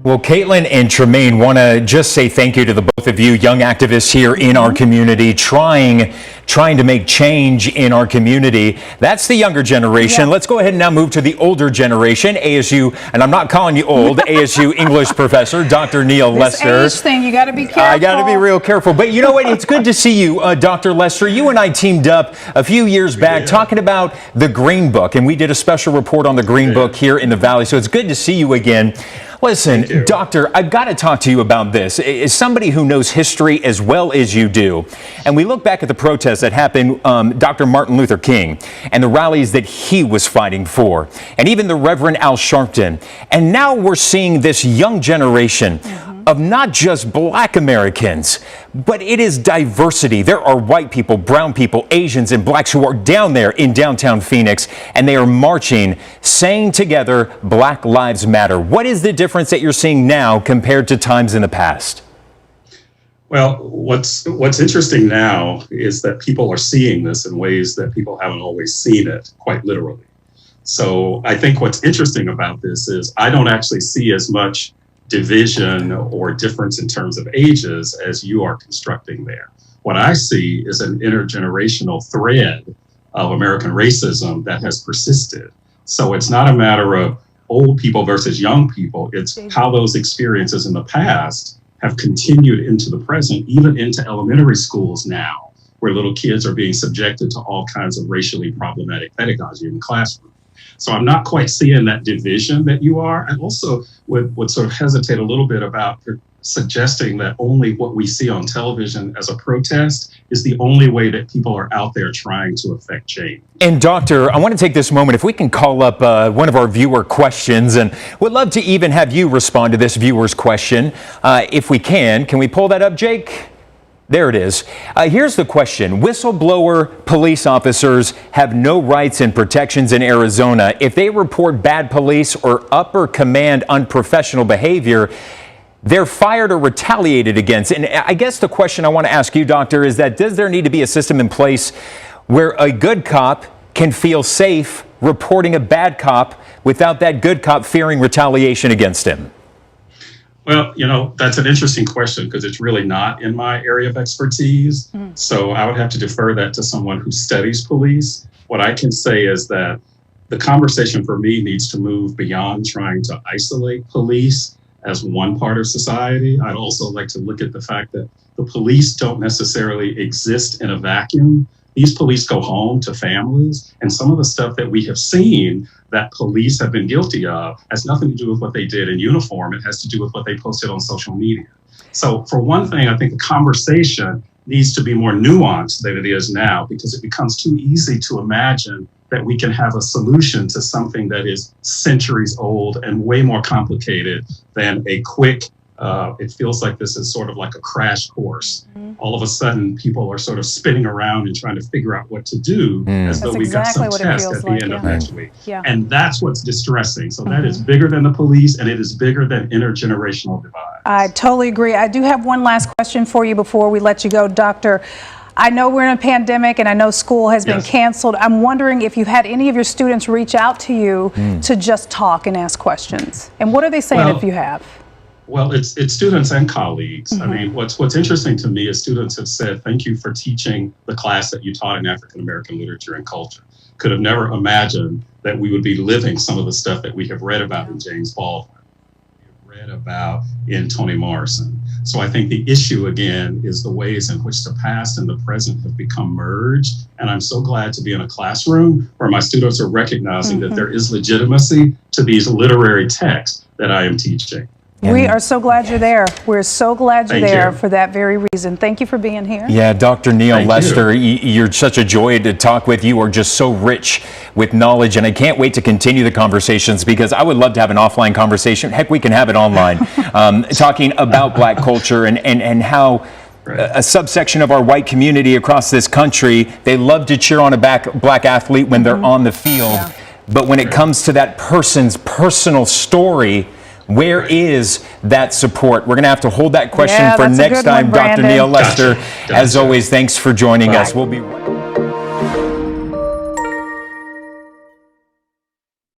Well, Caitlin and Tremaine, want to just say thank you to the both of you, young activists here in our community, trying to make change in our community. That's the younger generation. Let's go ahead and now move to the older generation. ASU, and I'm not calling you old, ASU English professor, Dr. Neal Lester. This age thing, you got to be careful. I got to be real careful. But you know what? It's good to see you, Dr. Lester. You and I teamed up a few years back talking about the Green Book, and we did a special report on the Green Book here in the Valley. So it's good to see you again. Listen, Doctor, I've got to talk to you about this. As somebody who knows history as well as you do, and we look back at the protests that happened, Dr. Martin Luther King and the rallies that he was fighting for, and even the Reverend Al Sharpton. And now we're seeing this young generation of not just black Americans, but it is diversity. There are white people, brown people, Asians, and blacks who are down there in downtown Phoenix, and they are marching, saying together, Black Lives Matter. What is the difference that you're seeing now compared to times in the past? Well, what's interesting now is that people are seeing this in ways that people haven't always seen it, quite literally. So I think what's interesting about this is I don't actually see as much division or difference in terms of ages as you are constructing there. What I see is an intergenerational thread of American racism that has persisted. So it's not a matter of old people versus young people. It's how those experiences in the past have continued into the present, even into elementary schools now, where little kids are being subjected to all kinds of racially problematic pedagogy in the classroom. So I'm not quite seeing that division that you are. I also would sort of hesitate a little bit about suggesting that only what we see on television as a protest is the only way that people are out there trying to affect change. And Doctor, I want to take this moment, if we can call up one of our viewer questions, and would love to even have you respond to this viewer's question. If we can we pull that up, Jake? There it is. Here's the question. Whistleblower police officers have no rights and protections in Arizona. If they report bad police or upper command unprofessional behavior, they're fired or retaliated against. And I guess the question I want to ask you, Doctor, is that does there need to be a system in place where a good cop can feel safe reporting a bad cop without that good cop fearing retaliation against him? Well, you know, that's an interesting question because it's really not in my area of expertise. So I would have to defer that to someone who studies police. What I can say is that the conversation for me needs to move beyond trying to isolate police as one part of society. I'd also like to look at the fact that the police don't necessarily exist in a vacuum. These police go home to families, and some of the stuff that we have seen that police have been guilty of has nothing to do with what they did in uniform. It has to do with what they posted on social media. So for one thing, I think the conversation needs to be more nuanced than it is now, because it becomes too easy to imagine that we can have a solution to something that is centuries old and way more complicated than a quick, it feels like this is sort of like a crash course. All of a sudden, people are sort of spinning around and trying to figure out what to do as though we got some test at the end of next week. And that's what's distressing. So that is bigger than the police, and it is bigger than intergenerational divides. I totally agree. I do have one last question for you before we let you go, Doctor. I know we're in a pandemic and I know school has been canceled. I'm wondering if you had any of your students reach out to you to just talk and ask questions. And what are they saying if you have? Well, it's students and colleagues. I mean, what's interesting to me is students have said, thank you for teaching the class that you taught in African American literature and culture. Could have never imagined that we would be living some of the stuff that we have read about in James Baldwin, we have read about in Toni Morrison. So I think the issue, again, is the ways in which the past and the present have become merged. And I'm so glad to be in a classroom where my students are recognizing that there is legitimacy to these literary texts that I am teaching. We are so glad you're there. We're so glad you're there for that very reason. Thank you for being here. Yeah, Dr. Neal Lester, you're such a joy to talk with. You are just so rich with knowledge, and I can't wait to continue the conversations because I would love to have an offline conversation. Heck, we can have it online, talking about Black culture and how a subsection of our white community across this country, they love to cheer on a Black athlete when they're on the field. But when it comes to that person's personal story, where is that support? We're going to have to hold that question for next time, Dr. Neal Lester. As always, thanks for joining us. We'll be right back.